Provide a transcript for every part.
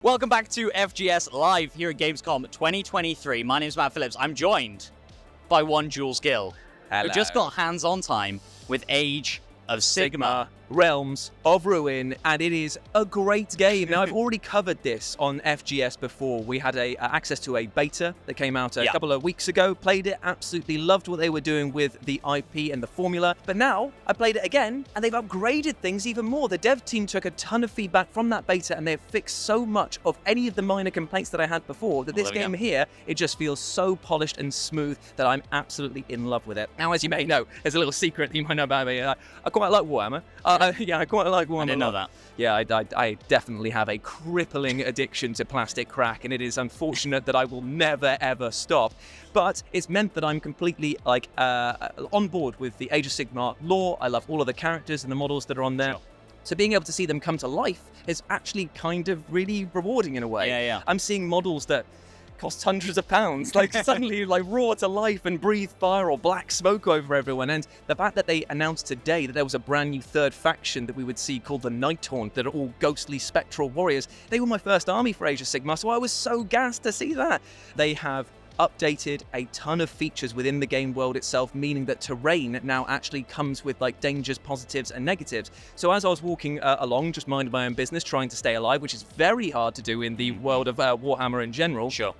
Welcome back to FGS Live here at Gamescom 2023. My name is Matt Phillips. I'm joined by one Jules Gill, who just got hands-on time with Age of Sigmar. Realms of Ruin, and it is a great game. Now, I've already covered this on FGS before. We had access to a beta that came out a couple of weeks ago, played it, absolutely loved what they were doing with the IP and the formula, but now I played it again, and they've upgraded things even more. The dev team took a ton of feedback from that beta, and they've fixed so much of any of the minor complaints that I had before, that this game here, it just feels so polished and smooth that I'm absolutely in love with it. Now, as you may know, there's a little secret that you might know about me. I quite like Warhammer. Yeah, I quite like Warhammer. I didn't know that. Yeah, I definitely have a crippling addiction to plastic crack, and it is unfortunate that I will never, ever stop. But it's meant that I'm completely on board with the Age of Sigmar lore. I love all of the characters and the models that are on there. Sure. So being able to see them come to life is actually kind of really rewarding in a way. Yeah. I'm seeing models that cost hundreds of pounds, like suddenly like roar to life and breathe fire or black smoke over everyone. And the fact that they announced today that there was a brand new third faction that we would see called the Nighthaunt, that are all ghostly spectral warriors. They were my first army for Age of Sigmar, so I was so gassed to see that. They have updated a ton of features within the game world itself, meaning that terrain now actually comes with like dangers, positives and negatives. So as I was walking along, just minding my own business, trying to stay alive, which is very hard to do in the world of Warhammer in general. Sure.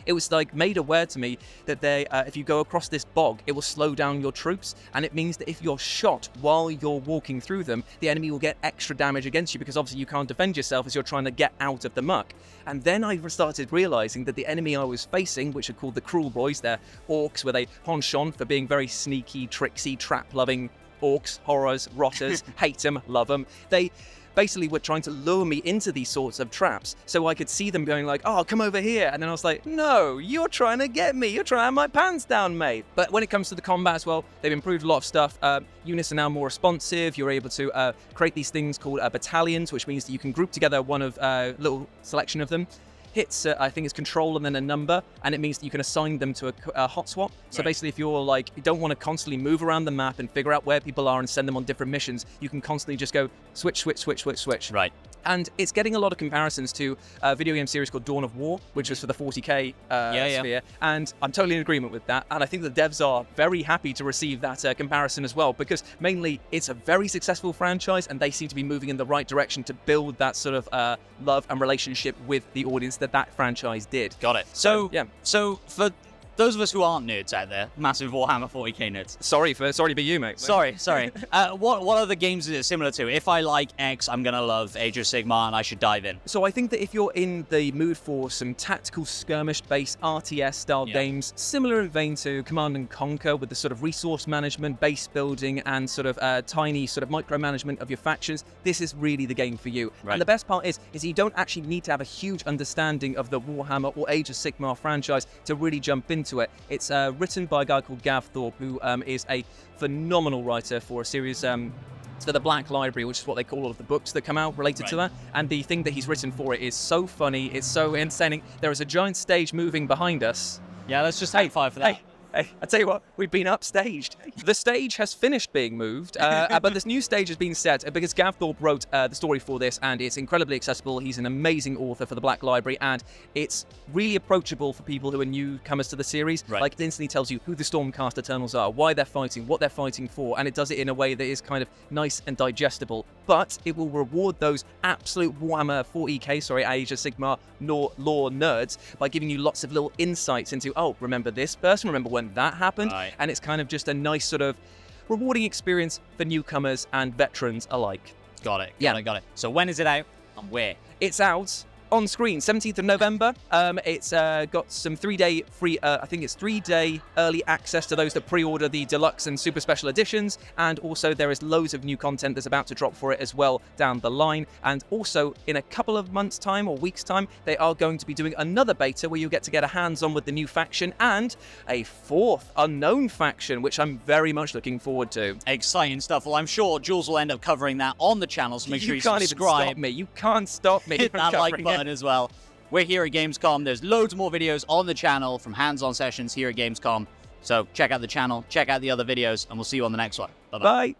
It was like made aware to me that if you go across this bog, it will slow down your troops, and it means that if you're shot while you're walking through them, the enemy will get extra damage against you, because obviously you can't defend yourself as you're trying to get out of the muck. And then I started realizing that the enemy I was facing, which are called the Cruel Boys, they're orcs with a penchant for being very sneaky, tricksy, trap-loving orcs, horrors, rotters, hate them, love them. They basically were trying to lure me into these sorts of traps, so I could see them going like, oh, come over here, and then I was like, no, you're trying to get me, you're trying to have my pants down, mate. But when it comes to the combat as well, they've improved a lot of stuff. Units are now more responsive. You're able to create these things called battalions, which means that you can group together one of little selection of them. Hits, I think it's control and then a number, and it means that you can assign them to a hot swap. So basically, if you're like, you don't want to constantly move around the map and figure out where people are and send them on different missions, you can constantly just go switch. Right. And it's getting a lot of comparisons to a video game series called Dawn of War, which was for the 40k sphere. And I'm totally in agreement with that. And I think the devs are very happy to receive that comparison as well, because mainly it's a very successful franchise, and they seem to be moving in the right direction to build that sort of love and relationship with the audience that franchise did. Got it. So for those of us who aren't nerds out there, massive Warhammer 40k nerds. Sorry to be you, mate. Sorry. What other games is it similar to? If I like X, I'm gonna love Age of Sigmar, and I should dive in. So I think that if you're in the mood for some tactical skirmish-based RTS-style games, similar in vein to Command & Conquer, with the sort of resource management, base building, and sort of tiny sort of micromanagement of your factions, this is really the game for you. Right. And the best part is you don't actually need to have a huge understanding of the Warhammer or Age of Sigmar franchise to really jump into it. It's written by a guy called Gav Thorpe, who is a phenomenal writer for a series for the Black Library, which is what they call all of the books that come out related to that. And the thing that he's written for it is so funny, it's so entertaining. There is a giant stage moving behind us. Yeah, let's just take 5 for that. Hey, I tell you what, we've been upstaged. The stage has finished being moved, but this new stage has been set because Gav Thorpe wrote the story for this, and it's incredibly accessible. He's an amazing author for the Black Library, and it's really approachable for people who are newcomers to the series. Like, it instantly tells you who the Stormcast Eternals are, why they're fighting, what they're fighting for, and it does it in a way that is kind of nice and digestible. But it will reward those absolute Warhammer 40k, Age of Sigmar lore nerds by giving you lots of little insights into, oh, remember this person, remember when that happened, and it's kind of just a nice sort of rewarding experience for newcomers and veterans alike. Got it. Got it. So when is it out and where? It's out on screen 17th of November. It's got some 3-day free, I think it's 3-day early access to those that pre-order the deluxe and super special editions, and also there is loads of new content that's about to drop for it as well down the line. And also in a couple of months time or weeks time, they are going to be doing another beta where you get to get a hands-on with the new faction and a 4th unknown faction, which I'm very much looking forward to. Exciting stuff. Well, I'm sure Jules will end up covering that on the channel, so make sure you subscribe. You can't stop me. Hit that like button as well. We're here at Gamescom. There's loads more videos on the channel from hands-on sessions here at Gamescom. So check out the channel, check out the other videos, and we'll see you on the next one. Bye-bye. Bye.